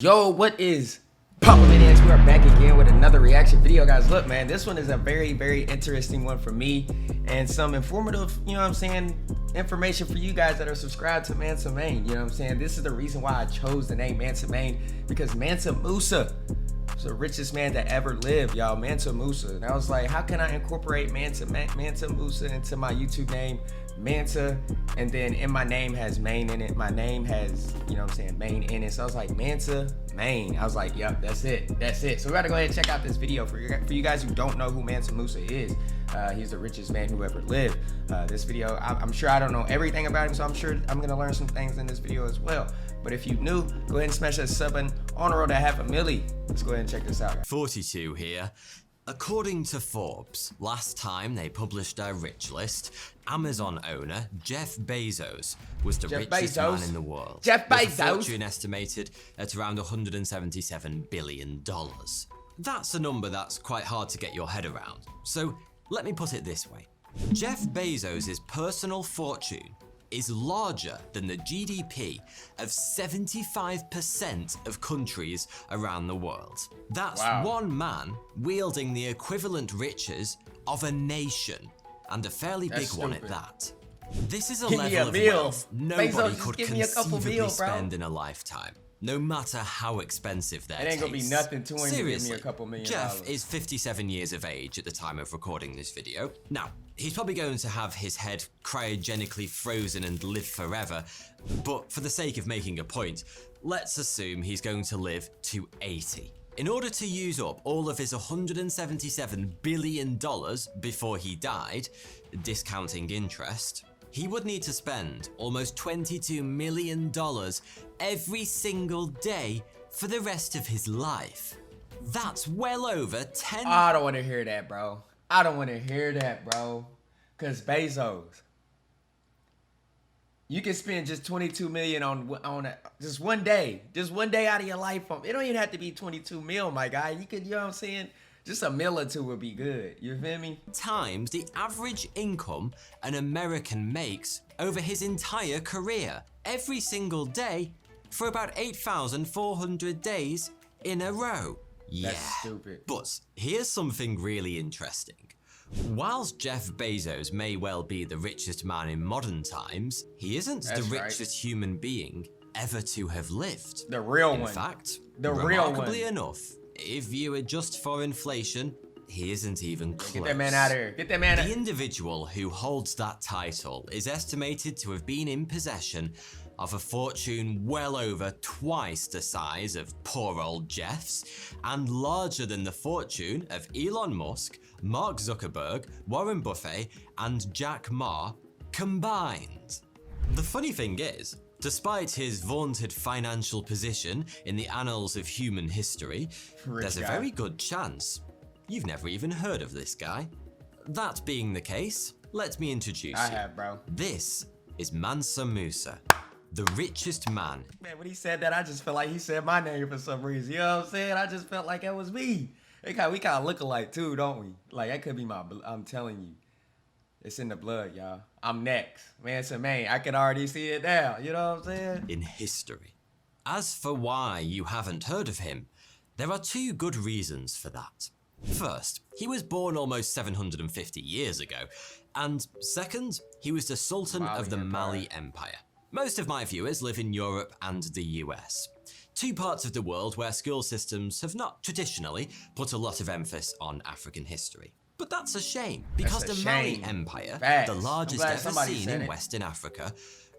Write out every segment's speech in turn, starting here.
Yo, what is poppin', maniacs? We are back again with another reaction video, guys. Look, man, this one is a very interesting one for me and some informative, you know what I'm saying, information for you guys that are subscribed to Mansa Mayne. You know what I'm saying? This is the reason why I chose the name Mansa Mayne, because Mansa Musa was the richest man that ever lived, y'all. Mansa Musa. And I was like, how can I incorporate Mansa Musa into my YouTube name? Mansa, and then in my name has Mayne in it. My name has, you know what I'm saying, Mayne in it. So I was like, Mansa Mayne. I was like, yep, that's it. So we gotta go ahead and check out this video for you guys who don't know who Mansa Musa is. He's the richest man who ever lived. This video, I'm sure I don't know everything about him, so I'm sure I'm gonna learn some things in this video as well. But if you new, go ahead and smash that sub button on the road to 500,000. Let's go ahead and check this out, guys. 42 here. According to Forbes, last time they published their rich list, Amazon owner Jeff Bezos was the richest man in the world. Jeff Bezos. With a fortune estimated at around $177 billion. That's a number that's quite hard to get your head around. So let me put it this way. Jeff Bezos' personal fortune is larger than the GDP of 75% of countries around the world. That's one man wielding the equivalent riches of a nation, and a fairly big one at that. This is a level of wealth nobody could conceivably spend in a lifetime, no matter how expensive their tastes. It ain't gonna be nothing to him. Seriously, give me a couple million Jeff dollars. is 57 years of age at the time of recording this video. Now, he's probably going to have his head cryogenically frozen and live forever, but for the sake of making a point, let's assume he's going to live to 80. In order to use up all of his $177 billion before he died, discounting interest, he would need to spend almost $22 million every single day for the rest of his life. That's well over 10. I don't want to hear that, bro. I don't want to hear that, bro. Cause Bezos, you can spend just 22 million on just one day out of your life. It don't even have to be 22 mil, my guy. You could, you know what I'm saying? Just a mil or two would be good. You feel me? Times the average income an American makes over his entire career, every single day for about 8,400 days in a row. Yeah, that's stupid. But here's something really interesting. Whilst Jeff Bezos may well be the richest man in modern times, he isn't the richest human being ever to have lived. The real one. In fact, the real one. Remarkably enough, if you adjust for inflation, he isn't even close. Get that man out of here. Get that man out. The individual who holds that title is estimated to have been in possession of a fortune well over twice the size of poor old Jeff's, and larger than the fortune of Elon Musk, Mark Zuckerberg, Warren Buffett, and Jack Ma combined. The funny thing is, despite his vaunted financial position in the annals of human history, there's a very good chance you've never even heard of this guy. That being the case, let me introduce you. I have, bro. This is Mansa Musa, the richest man. Man, when he said that, I just felt like he said my name for some reason. You know what I'm saying? I just felt like it was me. We kind of look alike too, don't we? Like, that could be my, I'm telling you. It's in the blood, y'all. I'm next. Mansa Mayne. I can already see it now. You know what I'm saying? In history. As for why you haven't heard of him, there are two good reasons for that. First, he was born almost 750 years ago. And second, he was the Sultan of the Mali Empire. Most of my viewers live in Europe and the US. Two parts of the world where school systems have not traditionally put a lot of emphasis on African history. But that's a shame, because the Mali Empire, the largest ever seen in Western Africa,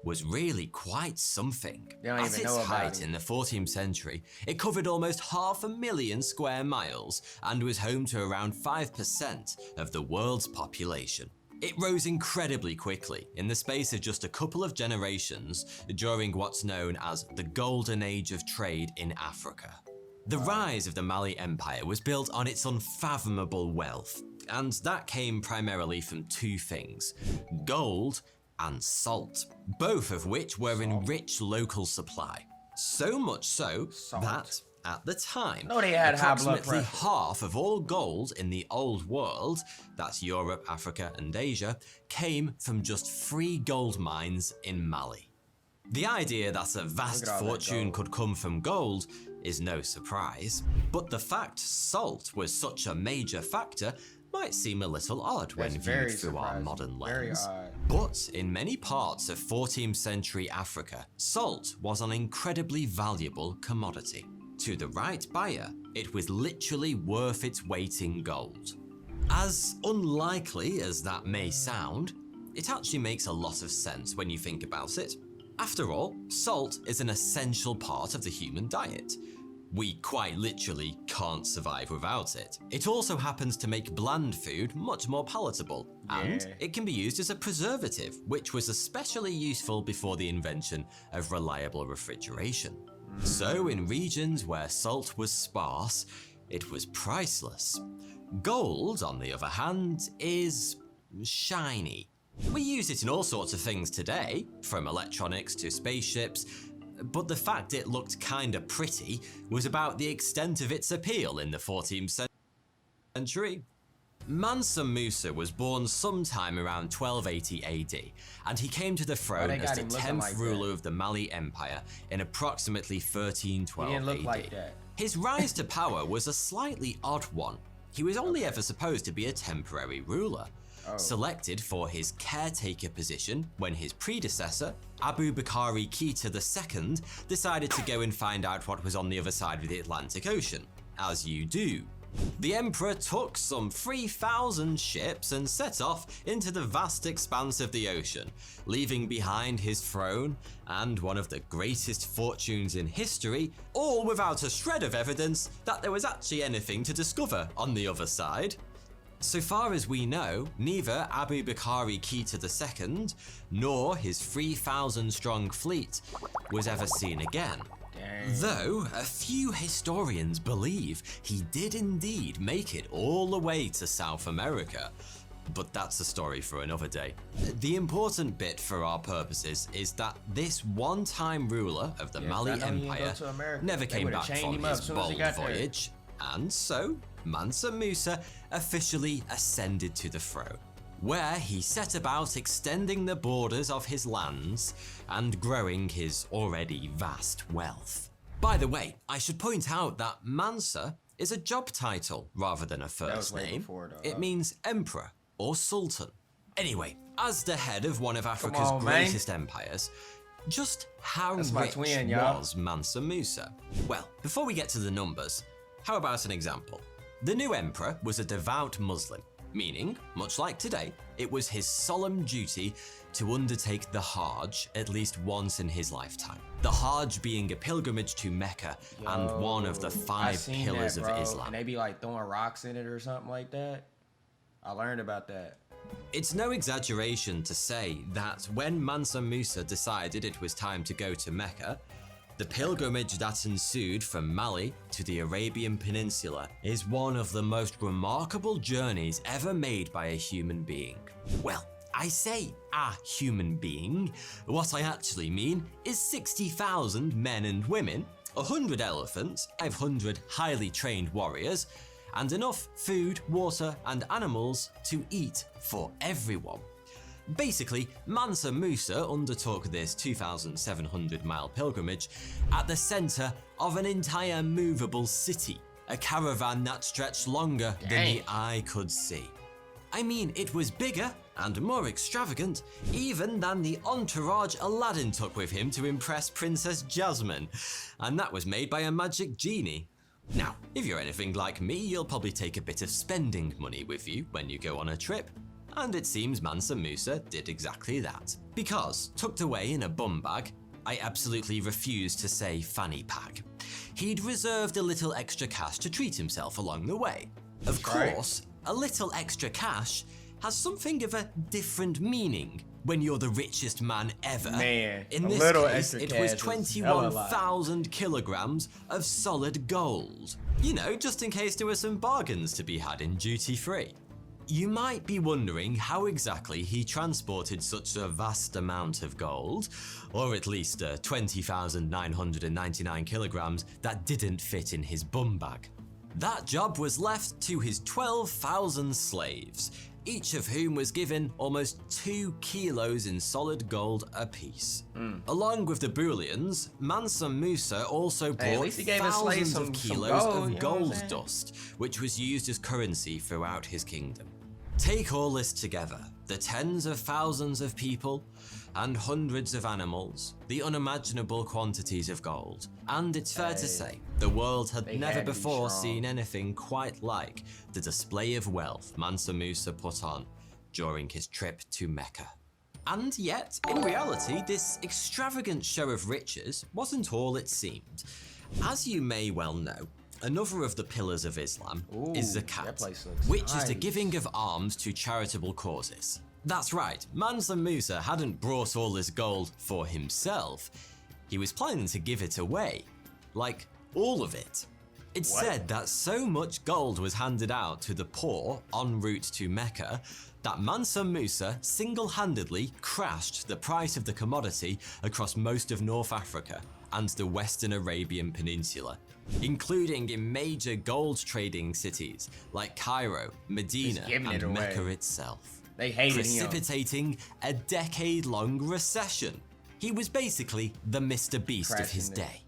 was really quite something. At its height in the 14th century, it covered almost 500,000 square miles and was home to around 5% of the world's population. It rose incredibly quickly in the space of just a couple of generations during what's known as the Golden Age of Trade in Africa. The rise of the Mali Empire was built on its unfathomable wealth, and that came primarily from two things: gold and salt, both of which were in rich local supply. So much so that, at the time, they had approximately half of all gold in the old world, that's Europe, Africa, and Asia, came from just 3 gold mines in Mali. The idea that a vast fortune could come from gold is no surprise, but the fact salt was such a major factor might seem a little odd when viewed through our modern lens. But in many parts of 14th century Africa, salt was an incredibly valuable commodity. To the right buyer, it was literally worth its weight in gold. As unlikely as that may sound, it actually makes a lot of sense when you think about it. After all, salt is an essential part of the human diet. We quite literally can't survive without it. It also happens to make bland food much more palatable, and it can be used as a preservative, which was especially useful before the invention of reliable refrigeration. So in regions where salt was sparse, it was priceless. Gold, on the other hand, is shiny. We use it in all sorts of things today, from electronics to spaceships, but the fact it looked kinda pretty was about the extent of its appeal in the 14th century. Mansa Musa was born sometime around 1280 AD, and he came to the throne as the 10th ruler of the Mali Empire in approximately 1312 AD. His rise to power was a slightly odd one. He was only ever supposed to be a temporary ruler, selected for his caretaker position when his predecessor, Abu Bakari Keita II, decided to go and find out what was on the other side of the Atlantic Ocean, as you do. The emperor took some 3,000 ships and set off into the vast expanse of the ocean, leaving behind his throne and one of the greatest fortunes in history, all without a shred of evidence that there was actually anything to discover on the other side. So far as we know, neither Abu Bakari Keita II nor his 3,000-strong fleet was ever seen again. Though a few historians believe he did indeed make it all the way to South America. But that's a story for another day. The important bit for our purposes is that this one-time ruler of the Mali Empire never came back from his bold voyage, and so Mansa Musa officially ascended to the throne, where he set about extending the borders of his lands and growing his already vast wealth. By the way, I should point out that Mansa is a job title rather than a first name. It means emperor or sultan. Anyway, as the head of one of Africa's greatest empires, just how rich was Mansa Musa? Well, before we get to the numbers, how about an example? The new emperor was a devout Muslim, meaning, much like today, it was his solemn duty to undertake the Hajj at least once in his lifetime. The Hajj being a pilgrimage to Mecca and one of the 5 pillars of Islam. And they be like throwing rocks in it or something like that. I learned about that. It's no exaggeration to say that when Mansa Musa decided it was time to go to Mecca, the pilgrimage that ensued from Mali to the Arabian Peninsula is one of the most remarkable journeys ever made by a human being. Well, I say a human being. What I actually mean is 60,000 men and women, 100 elephants, 500 highly trained warriors, and enough food, water, and animals to eat for everyone. Basically, Mansa Musa undertook this 2,700-mile pilgrimage at the center of an entire movable city, a caravan that stretched longer than the eye could see. I mean, it was bigger and more extravagant even than the entourage Aladdin took with him to impress Princess Jasmine, and that was made by a magic genie. Now, if you're anything like me, you'll probably take a bit of spending money with you when you go on a trip. And it seems Mansa Musa did exactly that. Because, tucked away in a bum bag, I absolutely refuse to say fanny pack, he'd reserved a little extra cash to treat himself along the way. Of course, a little extra cash has something of a different meaning when you're the richest man ever. Man, in this case, it was 21,000 kilograms of solid gold. You know, just in case there were some bargains to be had in duty free. You might be wondering how exactly he transported such a vast amount of gold, or at least 20,999 kilograms that didn't fit in his bum bag. That job was left to his 12,000 slaves, each of whom was given almost 2 kilos in solid gold apiece. Along with the bullions, Mansa Musa also Hey, at brought least he gave his slaves thousands of some kilos gold, you of know what I'm gold saying? dust, which was used as currency throughout his kingdom. Take all this together, the tens of thousands of people and hundreds of animals, the unimaginable quantities of gold, and it's fair to say, the world had They never had to be before strong. seen anything quite like the display of wealth Mansa Musa put on during his trip to Mecca. And yet, in reality, this extravagant show of riches wasn't all it seemed. As you may well know, another of the pillars of Islam is That zakat, place looks which is the nice. giving of alms to charitable causes. That's right, Mansa Musa hadn't brought all this gold for himself. He was planning to give it away. Like, all of it. It's What? said that so much gold was handed out to the poor en route to Mecca that Mansa Musa single-handedly crashed the price of the commodity across most of North Africa and the Western Arabian Peninsula, including in major gold trading cities like Cairo, Medina, giving it and away. Mecca itself, They hated him. precipitating a decade-long recession. He was basically the Mr. Beast of his Crashing it. day.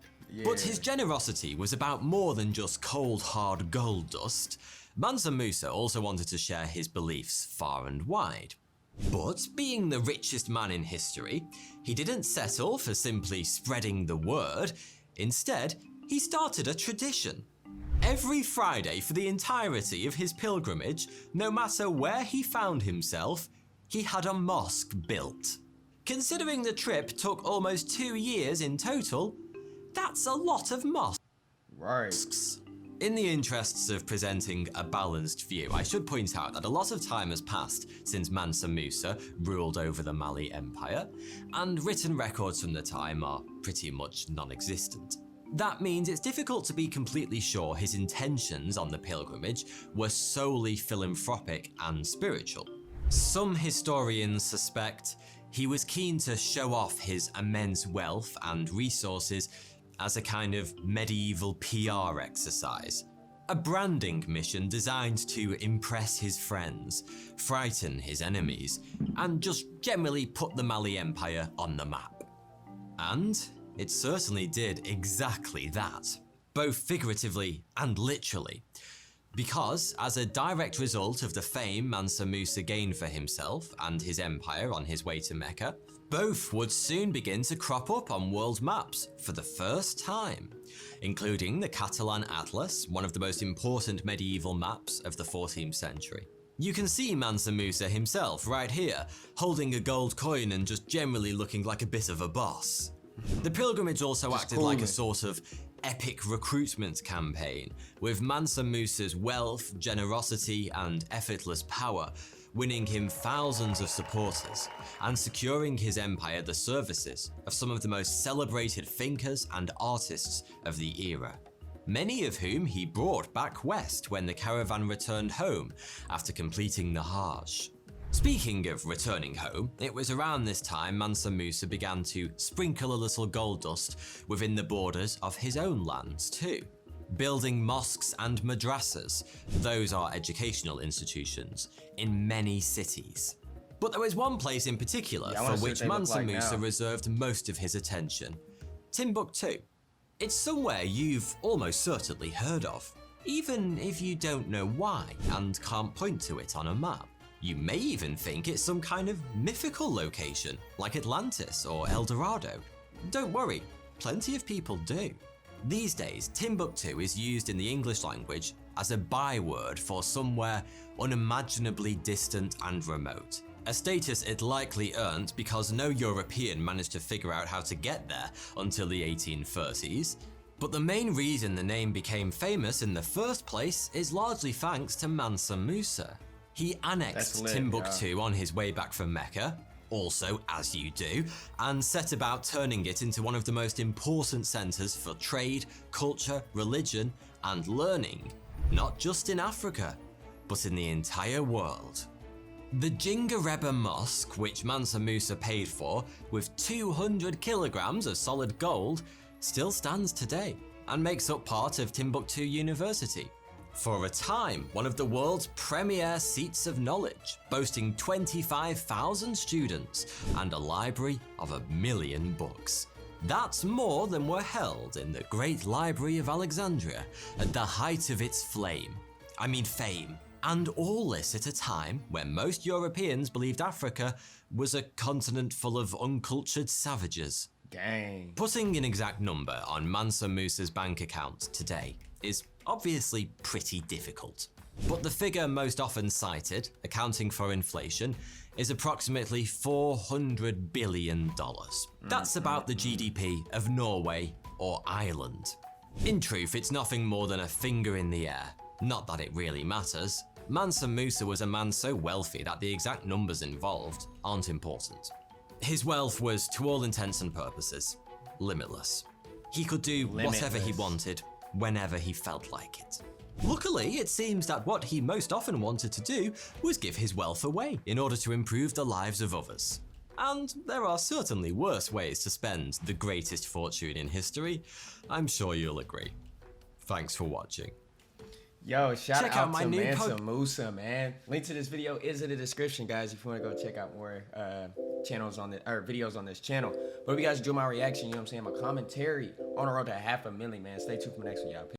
But his generosity was about more than just cold, hard gold dust. Mansa Musa also wanted to share his beliefs far and wide. But being the richest man in history, he didn't settle for simply spreading the word. Instead, he started a tradition. Every Friday for the entirety of his pilgrimage, no matter where he found himself, he had a mosque built. Considering the trip took almost 2 years in total, that's a lot of mosques. Right. In the interests of presenting a balanced view, I should point out that a lot of time has passed since Mansa Musa ruled over the Mali Empire, and written records from the time are pretty much non-existent. That means it's difficult to be completely sure his intentions on the pilgrimage were solely philanthropic and spiritual. Some historians suspect he was keen to show off his immense wealth and resources as a kind of medieval PR exercise. A branding mission designed to impress his friends, frighten his enemies, and just generally put the Mali Empire on the map. And it certainly did exactly that, both figuratively and literally. Because, as a direct result of the fame Mansa Musa gained for himself and his empire on his way to Mecca, both would soon begin to crop up on world maps for the first time, including the Catalan Atlas, one of the most important medieval maps of the 14th century. You can see Mansa Musa himself right here, holding a gold coin and just generally looking like a bit of a boss. The pilgrimage also acted like a sort of epic recruitment campaign, with Mansa Musa's wealth, generosity, and effortless power winning him thousands of supporters and securing his empire the services of some of the most celebrated thinkers and artists of the era, many of whom he brought back west when the caravan returned home after completing the Hajj. Speaking of returning home, it was around this time Mansa Musa began to sprinkle a little gold dust within the borders of his own lands too, building mosques and madrasas, those are educational institutions, in many cities. But there was one place in particular I wanna for see what which they look Mansa like Musa now. reserved most of his attention: Timbuktu. It's somewhere you've almost certainly heard of, even if you don't know why and can't point to it on a map. You may even think it's some kind of mythical location, like Atlantis or El Dorado. Don't worry, plenty of people do. These days, Timbuktu is used in the English language as a byword for somewhere unimaginably distant and remote, a status it likely earned because no European managed to figure out how to get there until the 1830s. But the main reason the name became famous in the first place is largely thanks to Mansa Musa. He annexed Timbuktu on his way back from Mecca, also as you do, and set about turning it into one of the most important centers for trade, culture, religion, and learning, not just in Africa, but in the entire world. The Jingareba Mosque, which Mansa Musa paid for with 200 kilograms of solid gold, still stands today and makes up part of Timbuktu University. For a time, one of the world's premier seats of knowledge, boasting 25,000 students and a library of 1 million books. That's more than were held in the Great Library of Alexandria at the height of its fame. And all this at a time when most Europeans believed Africa was a continent full of uncultured savages. Dang. Putting an exact number on Mansa Musa's bank account today is obviously pretty difficult. But the figure most often cited, accounting for inflation, is approximately $400 billion. That's about the GDP of Norway or Ireland. In truth, it's nothing more than a finger in the air. Not that it really matters. Mansa Musa was a man so wealthy that the exact numbers involved aren't important. His wealth was, to all intents and purposes, limitless. He could do whatever he wanted, whenever he felt like it. Luckily, it seems that what he most often wanted to do was give his wealth away in order to improve the lives of others. And there are certainly worse ways to spend the greatest fortune in history. I'm sure you'll agree. Thanks for watching. Yo, shout out to Mansa Musa, man. Link to this video is in the description, guys, if you want to go check out more channels on the videos on this channel. But if you guys enjoy my reaction, you know what I'm saying, my commentary on the road to 500,000, man. Stay tuned for the next one, y'all.